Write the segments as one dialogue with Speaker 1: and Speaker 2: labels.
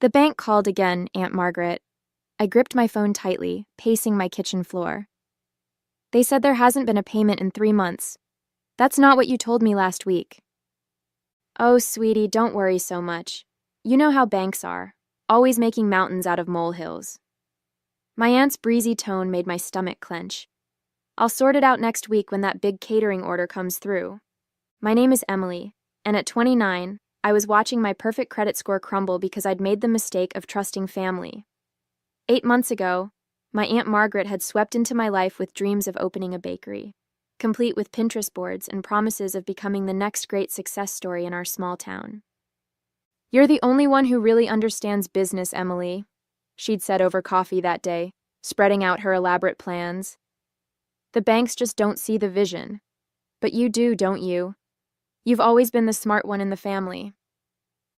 Speaker 1: The bank called again, Aunt Margaret. I gripped my phone tightly, pacing my kitchen floor. They said there hasn't been a payment in 3 months. That's not what you told me last week. Oh, sweetie, don't worry so much. You know how banks are, always making mountains out of molehills. My aunt's breezy tone made my stomach clench. I'll sort it out next week when that big catering order comes through. My name is Emily, and at 29, I was watching my perfect credit score crumble because I'd made the mistake of trusting family. 8 months ago, my Aunt Margaret had swept into my life with dreams of opening a bakery, complete with Pinterest boards and promises of becoming the next great success story in our small town. You're the only one who really understands business, Emily, she'd said over coffee that day, spreading out her elaborate plans. The banks just don't see the vision. But you do, don't you? You've always been the smart one in the family.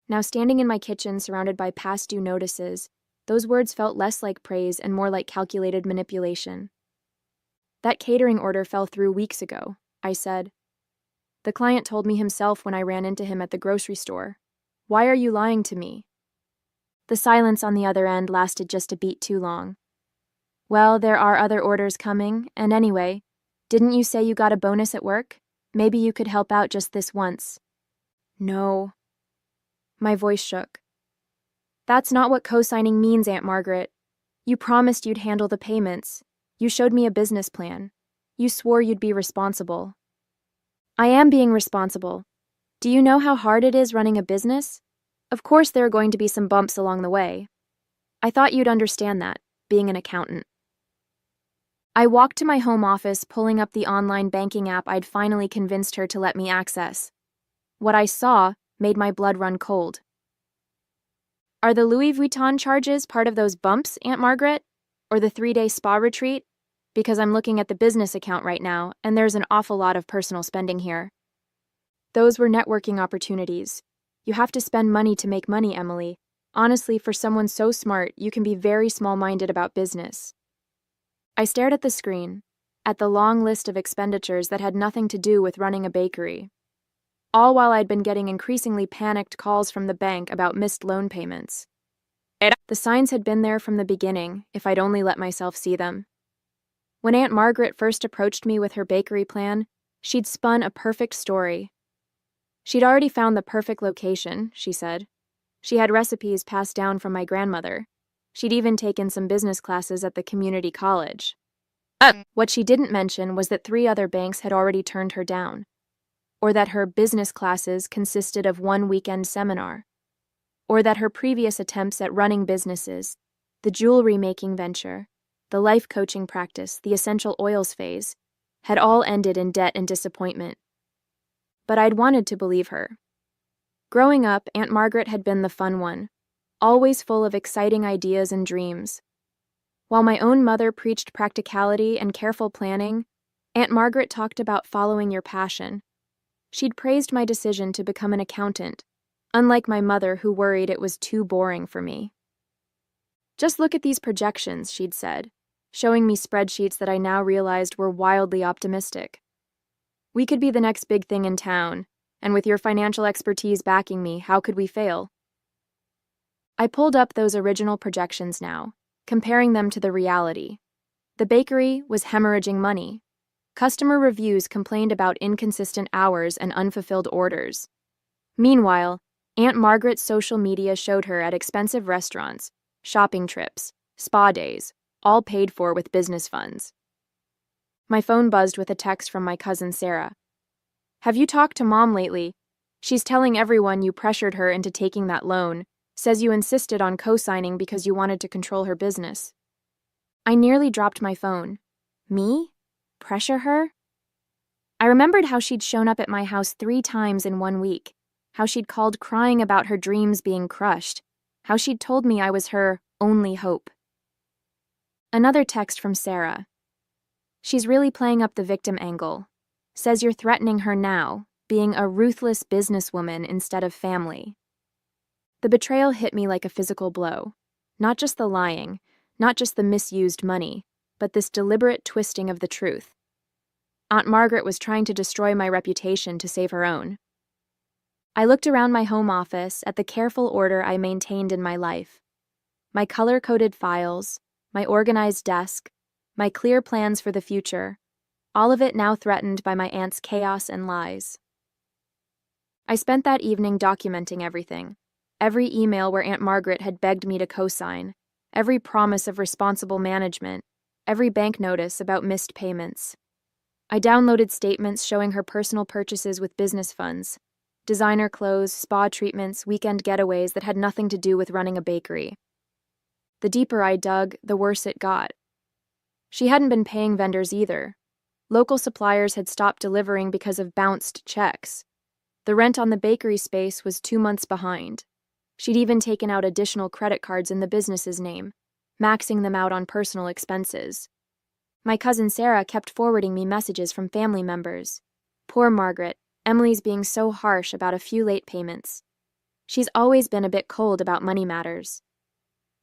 Speaker 1: Now, standing in my kitchen surrounded by past due notices, those words felt less like praise and more like calculated manipulation. That catering order fell through weeks ago, I said. The client told me himself when I ran into him at the grocery store. Why are you lying to me? The silence on the other end lasted just a beat too long. Well, there are other orders coming, and anyway, didn't you say you got a bonus at work? Maybe you could help out just this once. No. My voice shook. That's not what co-signing means, Aunt Margaret. You promised you'd handle the payments. You showed me a business plan. You swore you'd be responsible. I am being responsible. Do you know how hard it is running a business? Of course there are going to be some bumps along the way. I thought you'd understand that, being an accountant. I walked to my home office, pulling up the online banking app I'd finally convinced her to let me access. What I saw made my blood run cold. Are the Louis Vuitton charges part of those bumps, Aunt Margaret? Or the 3-day spa retreat? Because I'm looking at the business account right now, and there's an awful lot of personal spending here. Those were networking opportunities. You have to spend money to make money, Emily. Honestly, for someone so smart, you can be very small-minded about business. I stared at the screen, at the long list of expenditures that had nothing to do with running a bakery. All while I'd been getting increasingly panicked calls from the bank about missed loan payments. The signs had been there from the beginning, if I'd only let myself see them. When Aunt Margaret first approached me with her bakery plan, she'd spun a perfect story. She'd already found the perfect location, she said. She had recipes passed down from my grandmother. She'd even taken some business classes at the community college. What she didn't mention was that 3 other banks had already turned her down, or that her business classes consisted of 1 weekend seminar, or that her previous attempts at running businesses, the jewelry-making venture, the life coaching practice, the essential oils phase, had all ended in debt and disappointment. But I'd wanted to believe her. Growing up, Aunt Margaret had been the fun one, always full of exciting ideas and dreams. While my own mother preached practicality and careful planning, Aunt Margaret talked about following your passion. She'd praised my decision to become an accountant, unlike my mother who worried it was too boring for me. Just look at these projections, she'd said, showing me spreadsheets that I now realized were wildly optimistic. We could be the next big thing in town, and with your financial expertise backing me, how could we fail? I pulled up those original projections now, comparing them to the reality. The bakery was hemorrhaging money. Customer reviews complained about inconsistent hours and unfulfilled orders. Meanwhile, Aunt Margaret's social media showed her at expensive restaurants, shopping trips, spa days, all paid for with business funds. My phone buzzed with a text from my cousin Sarah. Have you talked to Mom lately? She's telling everyone you pressured her into taking that loan. Says you insisted on co-signing because you wanted to control her business. I nearly dropped my phone. Me? Pressure her? I remembered how she'd shown up at my house 3 times in 1 week, how she'd called crying about her dreams being crushed, how she'd told me I was her only hope. Another text from Sarah. She's really playing up the victim angle. Says you're threatening her now, being a ruthless businesswoman instead of family. The betrayal hit me like a physical blow. Not just the lying, not just the misused money, but this deliberate twisting of the truth. Aunt Margaret was trying to destroy my reputation to save her own. I looked around my home office at the careful order I maintained in my life. My color-coded files, my organized desk, my clear plans for the future, all of it now threatened by my aunt's chaos and lies. I spent that evening documenting everything. Every email where Aunt Margaret had begged me to co-sign, every promise of responsible management, every bank notice about missed payments. I downloaded statements showing her personal purchases with business funds, designer clothes, spa treatments, weekend getaways that had nothing to do with running a bakery. The deeper I dug, the worse it got. She hadn't been paying vendors either. Local suppliers had stopped delivering because of bounced checks. The rent on the bakery space was 2 months behind. She'd even taken out additional credit cards in the business's name, maxing them out on personal expenses. My cousin Sarah kept forwarding me messages from family members. Poor Margaret, Emily's being so harsh about a few late payments. She's always been a bit cold about money matters.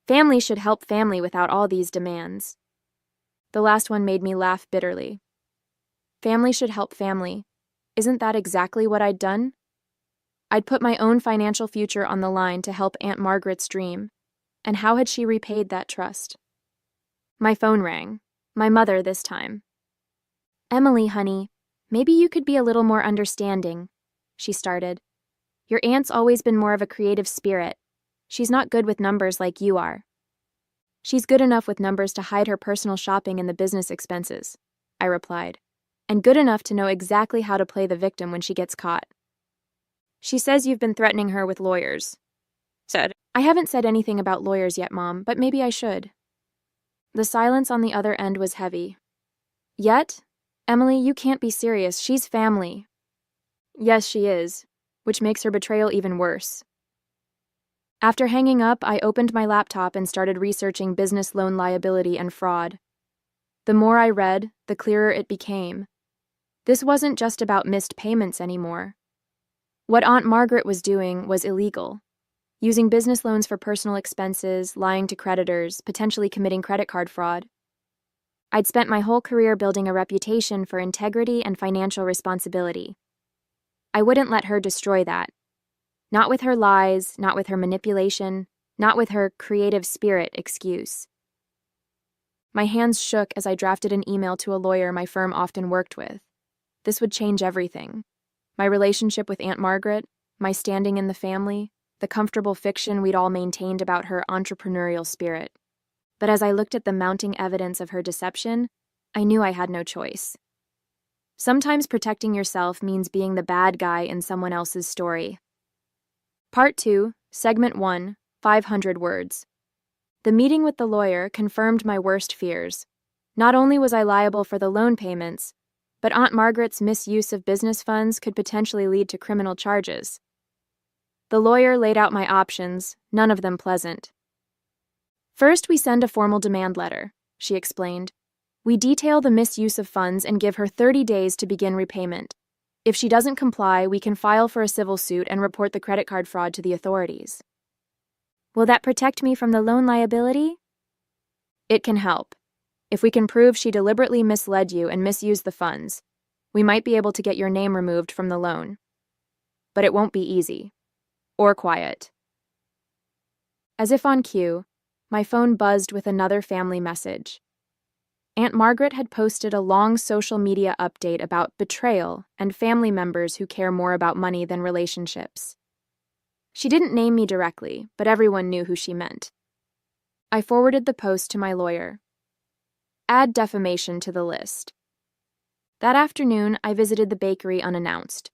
Speaker 1: Family should help family without all these demands. The last one made me laugh bitterly. Family should help family. Isn't that exactly what I'd done? I'd put my own financial future on the line to help Aunt Margaret's dream. And how had she repaid that trust? My phone rang. My mother this time. "Emily, honey, maybe you could be a little more understanding," she started. "Your aunt's always been more of a creative spirit. She's not good with numbers like you are." "She's good enough with numbers to hide her personal shopping and the business expenses," I replied, "and good enough to know exactly how to play the victim when she gets caught." "She says you've been threatening her with lawyers," said. "I haven't said anything about lawyers yet, Mom, but maybe I should." The silence on the other end was heavy. "Yet? Emily, you can't be serious. She's family." "Yes, she is, which makes her betrayal even worse." After hanging up, I opened my laptop and started researching business loan liability and fraud. The more I read, the clearer it became. This wasn't just about missed payments anymore. What Aunt Margaret was doing was illegal. Using business loans for personal expenses, lying to creditors, potentially committing credit card fraud. I'd spent my whole career building a reputation for integrity and financial responsibility. I wouldn't let her destroy that. Not with her lies, not with her manipulation, not with her creative spirit excuse. My hands shook as I drafted an email to a lawyer my firm often worked with. This would change everything. My relationship with Aunt Margaret, my standing in the family, the comfortable fiction we'd all maintained about her entrepreneurial spirit. But as I looked at the mounting evidence of her deception, I knew I had no choice. Sometimes protecting yourself means being the bad guy in someone else's story. Part 2, Segment 1, 500 words. The meeting with the lawyer confirmed my worst fears. Not only was I liable for the loan payments, but Aunt Margaret's misuse of business funds could potentially lead to criminal charges. The lawyer laid out my options, none of them pleasant. "First, we send a formal demand letter," she explained. "We detail the misuse of funds and give her 30 days to begin repayment. If she doesn't comply, we can file for a civil suit and report the credit card fraud to the authorities." "Will that protect me from the loan liability?" "It can help. If we can prove she deliberately misled you and misused the funds, we might be able to get your name removed from the loan. But it won't be easy. Or quiet." As if on cue, my phone buzzed with another family message. Aunt Margaret had posted a long social media update about betrayal and family members who care more about money than relationships. She didn't name me directly, but everyone knew who she meant. I forwarded the post to my lawyer. Add defamation to the list. That afternoon, I visited the bakery unannounced.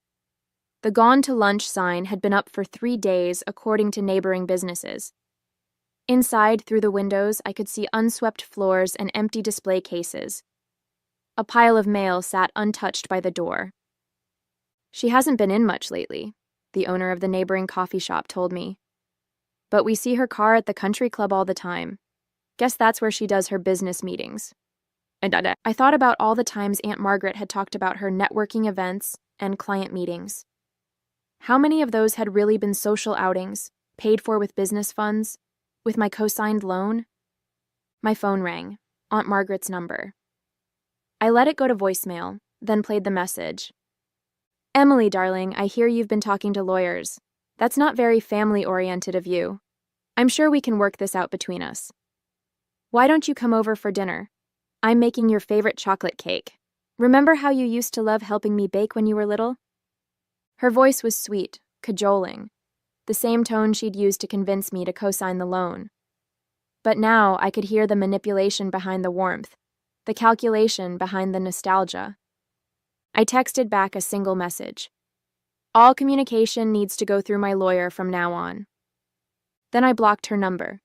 Speaker 1: The "Gone to Lunch" sign had been up for 3 days, according to neighboring businesses. Inside, through the windows, I could see unswept floors and empty display cases. A pile of mail sat untouched by the door. "She hasn't been in much lately," the owner of the neighboring coffee shop told me. "But we see her car at the country club all the time. Guess that's where she does her business meetings." And I thought about all the times Aunt Margaret had talked about her networking events and client meetings. How many of those had really been social outings, paid for with business funds, with my co-signed loan? My phone rang, Aunt Margaret's number. I let it go to voicemail, then played the message. Emily, darling, I hear you've been talking to lawyers. That's not very family-oriented of you. I'm sure we can work this out between us. Why don't you come over for dinner? I'm making your favorite chocolate cake. Remember how you used to love helping me bake when you were little? Her voice was sweet, cajoling, the same tone she'd used to convince me to co-sign the loan. But now I could hear the manipulation behind the warmth, the calculation behind the nostalgia. I texted back a single message. All communication needs to go through my lawyer from now on. Then I blocked her number.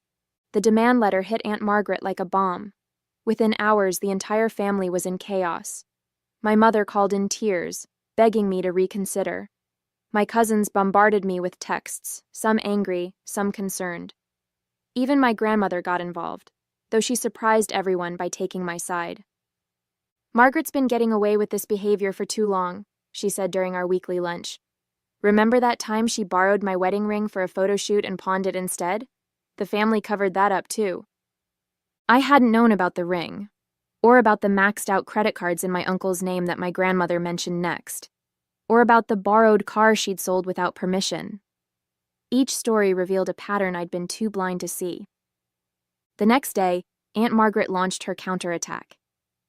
Speaker 1: The demand letter hit Aunt Margaret like a bomb. Within hours, the entire family was in chaos. My mother called in tears, begging me to reconsider. My cousins bombarded me with texts, some angry, some concerned. Even my grandmother got involved, though she surprised everyone by taking my side. Margaret's been getting away with this behavior for too long, she said during our weekly lunch. Remember that time she borrowed my wedding ring for a photo shoot and pawned it instead? The family covered that up too. I hadn't known about the ring, or about the maxed-out credit cards in my uncle's name that my grandmother mentioned next, or about the borrowed car she'd sold without permission. Each story revealed a pattern I'd been too blind to see. The next day, Aunt Margaret launched her counterattack.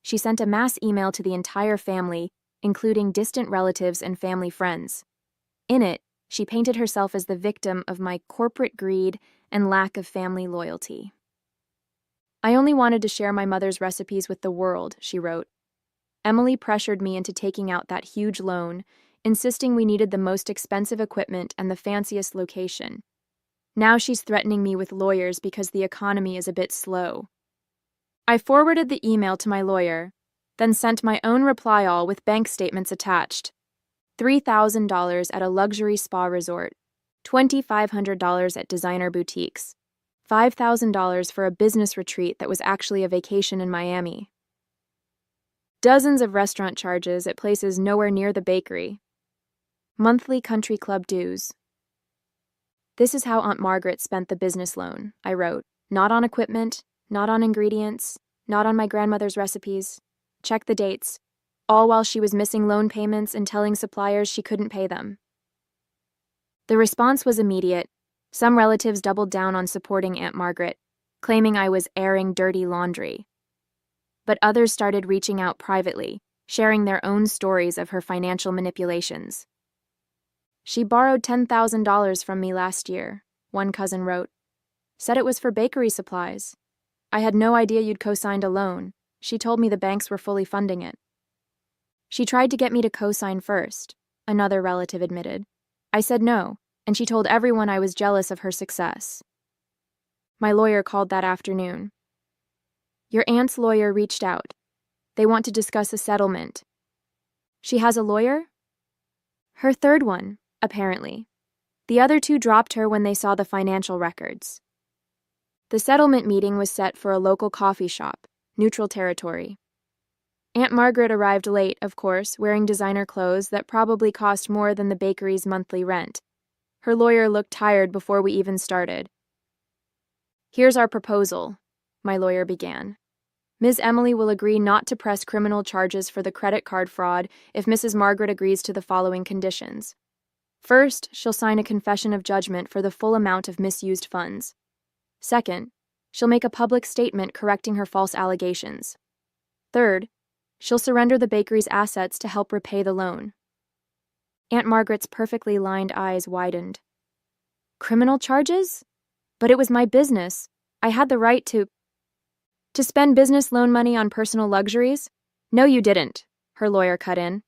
Speaker 1: She sent a mass email to the entire family, including distant relatives and family friends. In it, she painted herself as the victim of my corporate greed and lack of family loyalty. I only wanted to share my mother's recipes with the world, she wrote. Emily pressured me into taking out that huge loan, insisting we needed the most expensive equipment and the fanciest location. Now she's threatening me with lawyers because the economy is a bit slow. I forwarded the email to my lawyer, then sent my own reply all with bank statements attached. $3,000 at a luxury spa resort, $2,500 at designer boutiques, $5,000 for a business retreat that was actually a vacation in Miami. Dozens of restaurant charges at places nowhere near the bakery. Monthly country club dues. This is how Aunt Margaret spent the business loan, I wrote. Not on equipment, not on ingredients, not on my grandmother's recipes. Check the dates. All while she was missing loan payments and telling suppliers she couldn't pay them. The response was immediate. Some relatives doubled down on supporting Aunt Margaret, claiming I was airing dirty laundry. But others started reaching out privately, sharing their own stories of her financial manipulations. She borrowed $10,000 from me last year, one cousin wrote. Said it was for bakery supplies. I had no idea you'd co-signed a loan. She told me the banks were fully funding it. She tried to get me to co-sign first, another relative admitted. I said no, and she told everyone I was jealous of her success. My lawyer called that afternoon. Your aunt's lawyer reached out. They want to discuss a settlement. She has a lawyer? Her third one, apparently. The other two dropped her when they saw the financial records. The settlement meeting was set for a local coffee shop, neutral territory. Aunt Margaret arrived late, of course, wearing designer clothes that probably cost more than the bakery's monthly rent. Her lawyer looked tired before we even started. Here's our proposal, my lawyer began. Ms. Emily will agree not to press criminal charges for the credit card fraud if Mrs. Margaret agrees to the following conditions. First, she'll sign a confession of judgment for the full amount of misused funds. Second, she'll make a public statement correcting her false allegations. Third, she'll surrender the bakery's assets to help repay the loan. Aunt Margaret's perfectly lined eyes widened. Criminal charges? But it was my business. I had the right to spend business loan money on personal luxuries? No, you didn't, her lawyer cut in.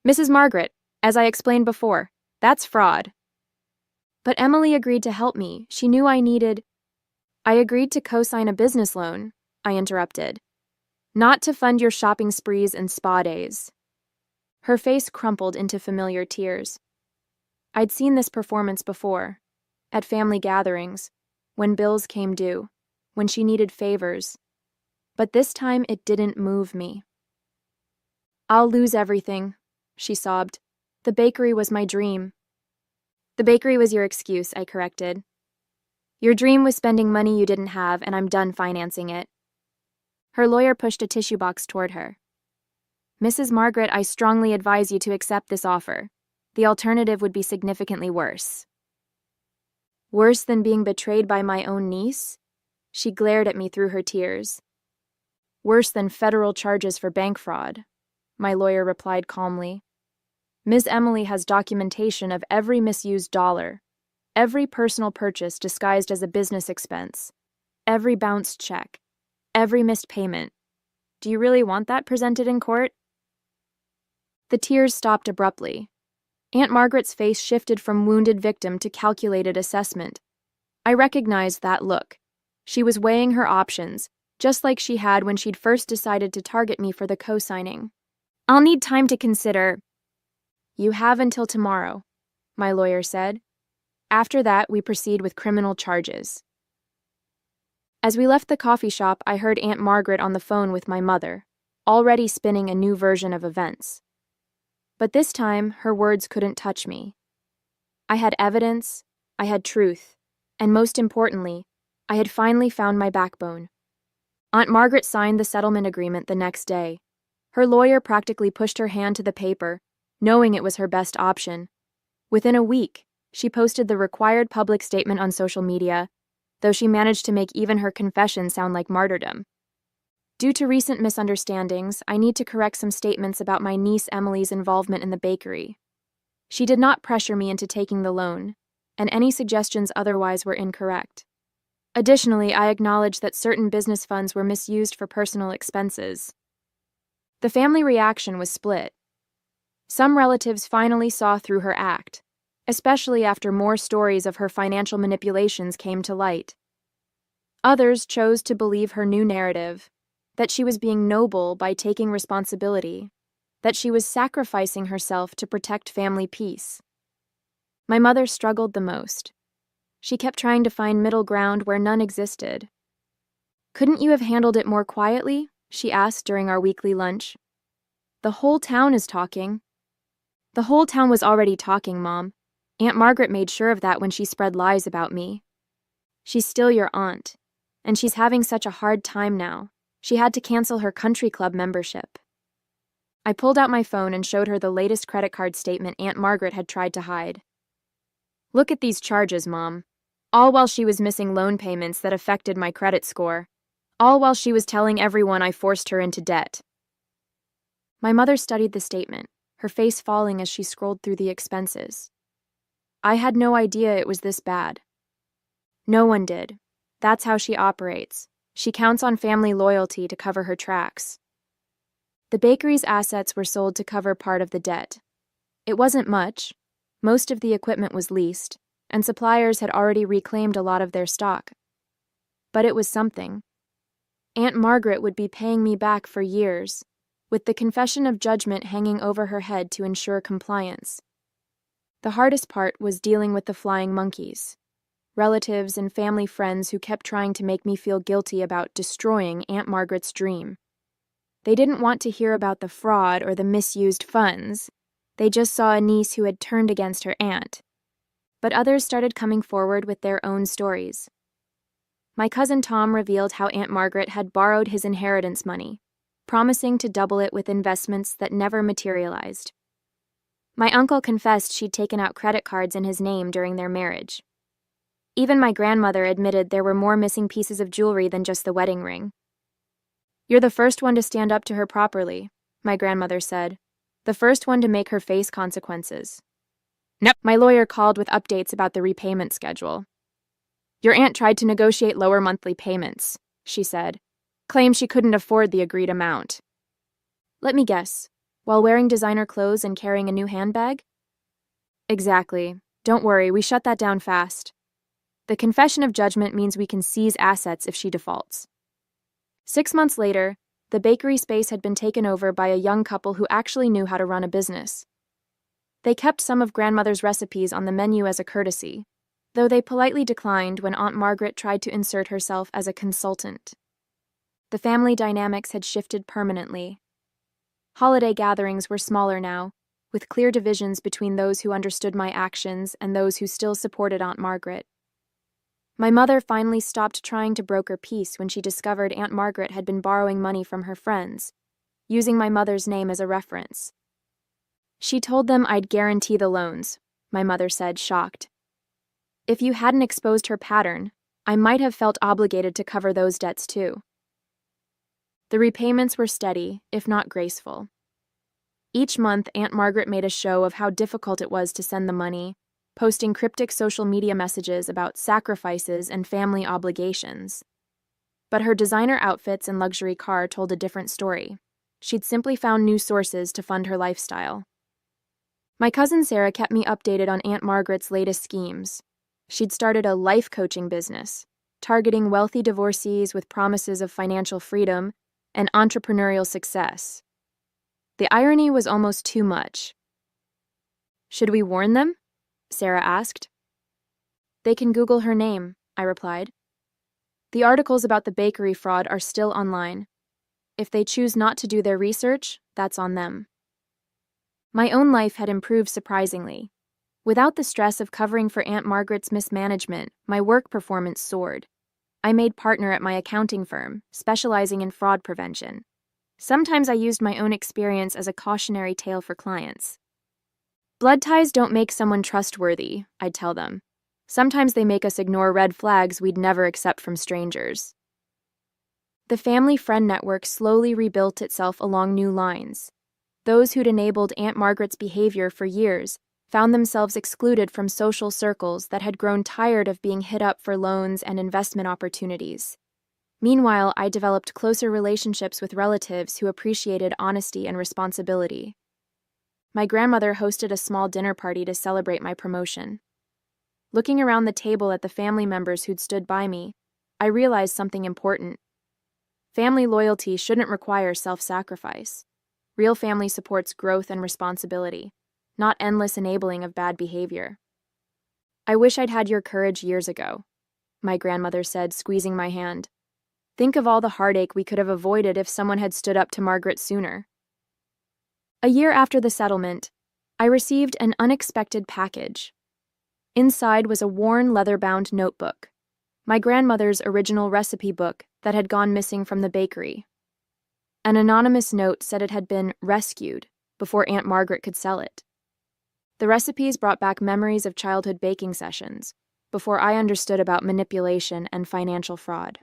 Speaker 1: Mrs. Margaret, as I explained before, that's fraud. But Emily agreed to help me. She knew I agreed to co-sign a business loan, I interrupted. Not to fund your shopping sprees and spa days. Her face crumpled into familiar tears. I'd seen this performance before, at family gatherings, when bills came due, when she needed favors. But this time it didn't move me. I'll lose everything, she sobbed. The bakery was my dream. The bakery was your excuse, I corrected. Your dream was spending money you didn't have, and I'm done financing it. Her lawyer pushed a tissue box toward her. Mrs. Margaret, I strongly advise you to accept this offer. The alternative would be significantly worse. Worse than being betrayed by my own niece? She glared at me through her tears. Worse than federal charges for bank fraud, my lawyer replied calmly. Ms. Emily has documentation of every misused dollar, every personal purchase disguised as a business expense, every bounced check, every missed payment. Do you really want that presented in court? The tears stopped abruptly. Aunt Margaret's face shifted from wounded victim to calculated assessment. I recognized that look. She was weighing her options, just like she had when she'd first decided to target me for the co-signing. I'll need time to consider. You have until tomorrow, my lawyer said. After that, we proceed with criminal charges. As we left the coffee shop, I heard Aunt Margaret on the phone with my mother, already spinning a new version of events. But this time, her words couldn't touch me. I had evidence, I had truth, and most importantly, I had finally found my backbone. Aunt Margaret signed the settlement agreement the next day. Her lawyer practically pushed her hand to the paper, knowing it was her best option. Within a week, she posted the required public statement on social media, though she managed to make even her confession sound like martyrdom. Due to recent misunderstandings, I need to correct some statements about my niece Emily's involvement in the bakery. She did not pressure me into taking the loan, and any suggestions otherwise were incorrect. Additionally, I acknowledge that certain business funds were misused for personal expenses. The family reaction was split. Some relatives finally saw through her act, especially after more stories of her financial manipulations came to light. Others chose to believe her new narrative, that she was being noble by taking responsibility, that she was sacrificing herself to protect family peace. My mother struggled the most. She kept trying to find middle ground where none existed. Couldn't you have handled it more quietly? She asked during our weekly lunch. The whole town is talking. The whole town was already talking, Mom. Aunt Margaret made sure of that when she spread lies about me. She's still your aunt, and she's having such a hard time now. She had to cancel her country club membership. I pulled out my phone and showed her the latest credit card statement Aunt Margaret had tried to hide. Look at these charges, Mom. All while she was missing loan payments that affected my credit score. All while she was telling everyone I forced her into debt. My mother studied the statement, her face falling as she scrolled through the expenses. I had no idea it was this bad. No one did. That's how she operates. She counts on family loyalty to cover her tracks. The bakery's assets were sold to cover part of the debt. It wasn't much. Most of the equipment was leased, and suppliers had already reclaimed a lot of their stock. But it was something. Aunt Margaret would be paying me back for years, with the confession of judgment hanging over her head to ensure compliance. The hardest part was dealing with the flying monkeys. Relatives and family friends who kept trying to make me feel guilty about destroying Aunt Margaret's dream. They didn't want to hear about the fraud or the misused funds. They just saw a niece who had turned against her aunt. But others started coming forward with their own stories. My cousin Tom revealed how Aunt Margaret had borrowed his inheritance money, promising to double it with investments that never materialized. My uncle confessed she'd taken out credit cards in his name during their marriage. Even my grandmother admitted there were more missing pieces of jewelry than just the wedding ring. You're the first one to stand up to her properly, my grandmother said. The first one to make her face consequences. Nope. My lawyer called with updates about the repayment schedule. Your aunt tried to negotiate lower monthly payments, she said. Claimed she couldn't afford the agreed amount. Let me guess. While wearing designer clothes and carrying a new handbag? Exactly. Don't worry, we shut that down fast. The confession of judgment means we can seize assets if she defaults. 6 months later, the bakery space had been taken over by a young couple who actually knew how to run a business. They kept some of grandmother's recipes on the menu as a courtesy, though they politely declined when Aunt Margaret tried to insert herself as a consultant. The family dynamics had shifted permanently. Holiday gatherings were smaller now, with clear divisions between those who understood my actions and those who still supported Aunt Margaret. My mother finally stopped trying to broker peace when she discovered Aunt Margaret had been borrowing money from her friends, using my mother's name as a reference. She told them I'd guarantee the loans, my mother said, shocked. If you hadn't exposed her pattern, I might have felt obligated to cover those debts too. The repayments were steady, if not graceful. Each month, Aunt Margaret made a show of how difficult it was to send the money, posting cryptic social media messages about sacrifices and family obligations. But her designer outfits and luxury car told a different story. She'd simply found new sources to fund her lifestyle. My cousin Sarah kept me updated on Aunt Margaret's latest schemes. She'd started a life coaching business, targeting wealthy divorcees with promises of financial freedom and entrepreneurial success. The irony was almost too much. Should we warn them? Sarah asked. They can Google her name, I replied. The articles about the bakery fraud are still online. If they choose not to do their research, that's on them. My own life had improved surprisingly. Without the stress of covering for Aunt Margaret's mismanagement, my work performance soared. I made partner at my accounting firm, specializing in fraud prevention. Sometimes I used my own experience as a cautionary tale for clients. Blood ties don't make someone trustworthy, I'd tell them. Sometimes they make us ignore red flags we'd never accept from strangers. The family friend network slowly rebuilt itself along new lines. Those who'd enabled Aunt Margaret's behavior for years found themselves excluded from social circles that had grown tired of being hit up for loans and investment opportunities. Meanwhile, I developed closer relationships with relatives who appreciated honesty and responsibility. My grandmother hosted a small dinner party to celebrate my promotion. Looking around the table at the family members who'd stood by me, I realized something important. Family loyalty shouldn't require self-sacrifice. Real family supports growth and responsibility, not endless enabling of bad behavior. I wish I'd had your courage years ago, my grandmother said, squeezing my hand. Think of all the heartache we could have avoided if someone had stood up to Margaret sooner. A year after the settlement, I received an unexpected package. Inside was a worn leather-bound notebook, my grandmother's original recipe book that had gone missing from the bakery. An anonymous note said it had been rescued before Aunt Margaret could sell it. The recipes brought back memories of childhood baking sessions, before I understood about manipulation and financial fraud.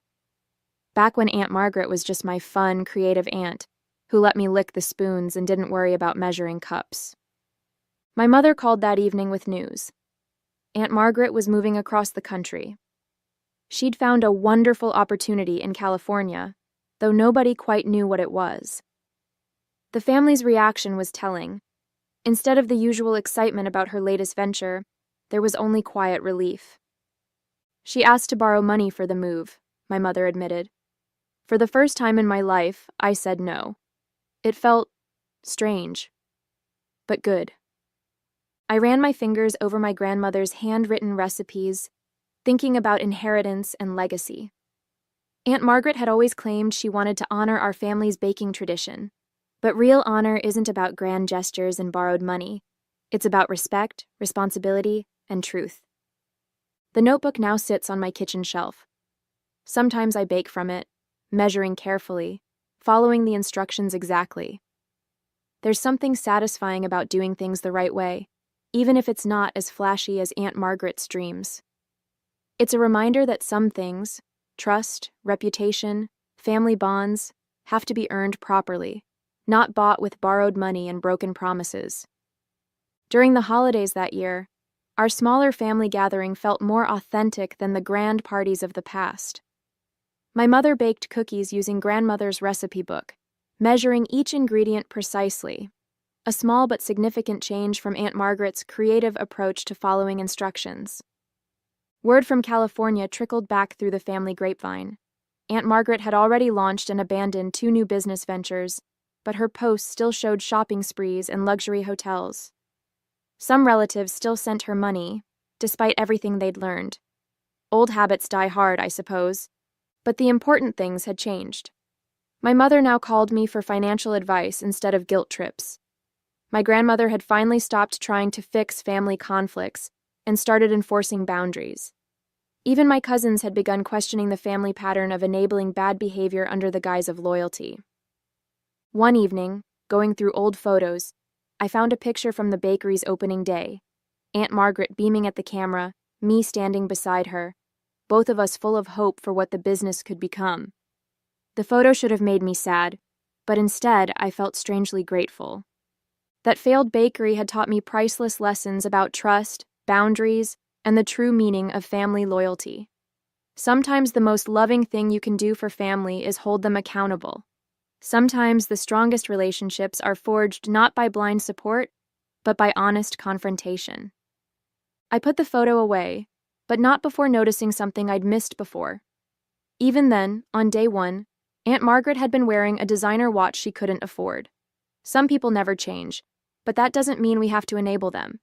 Speaker 1: Back when Aunt Margaret was just my fun, creative aunt, who let me lick the spoons and didn't worry about measuring cups. My mother called that evening with news. Aunt Margaret was moving across the country. She'd found a wonderful opportunity in California, though nobody quite knew what it was. The family's reaction was telling. Instead of the usual excitement about her latest venture, there was only quiet relief. She asked to borrow money for the move, my mother admitted. For the first time in my life, I said no. It felt strange, but good. I ran my fingers over my grandmother's handwritten recipes, thinking about inheritance and legacy. Aunt Margaret had always claimed she wanted to honor our family's baking tradition, but real honor isn't about grand gestures and borrowed money. It's about respect, responsibility, and truth. The notebook now sits on my kitchen shelf. Sometimes I bake from it, measuring carefully, following the instructions exactly. There's something satisfying about doing things the right way, even if it's not as flashy as Aunt Margaret's dreams. It's a reminder that some things, trust, reputation, family bonds, have to be earned properly, not bought with borrowed money and broken promises. During the holidays that year, our smaller family gathering felt more authentic than the grand parties of the past. My mother baked cookies using grandmother's recipe book, measuring each ingredient precisely, a small but significant change from Aunt Margaret's creative approach to following instructions. Word from California trickled back through the family grapevine. Aunt Margaret had already launched and abandoned 2 new business ventures, but her posts still showed shopping sprees and luxury hotels. Some relatives still sent her money, despite everything they'd learned. Old habits die hard, I suppose, but the important things had changed. My mother now called me for financial advice instead of guilt trips. My grandmother had finally stopped trying to fix family conflicts and started enforcing boundaries. Even my cousins had begun questioning the family pattern of enabling bad behavior under the guise of loyalty. One evening, going through old photos, I found a picture from the bakery's opening day. Aunt Margaret beaming at the camera, me standing beside her, both of us full of hope for what the business could become. The photo should have made me sad, but instead I felt strangely grateful. That failed bakery had taught me priceless lessons about trust, boundaries, and the true meaning of family loyalty. Sometimes the most loving thing you can do for family is hold them accountable. Sometimes the strongest relationships are forged not by blind support, but by honest confrontation. I put the photo away, but not before noticing something I'd missed before. Even then, on day one, Aunt Margaret had been wearing a designer watch she couldn't afford. Some people never change, but that doesn't mean we have to enable them.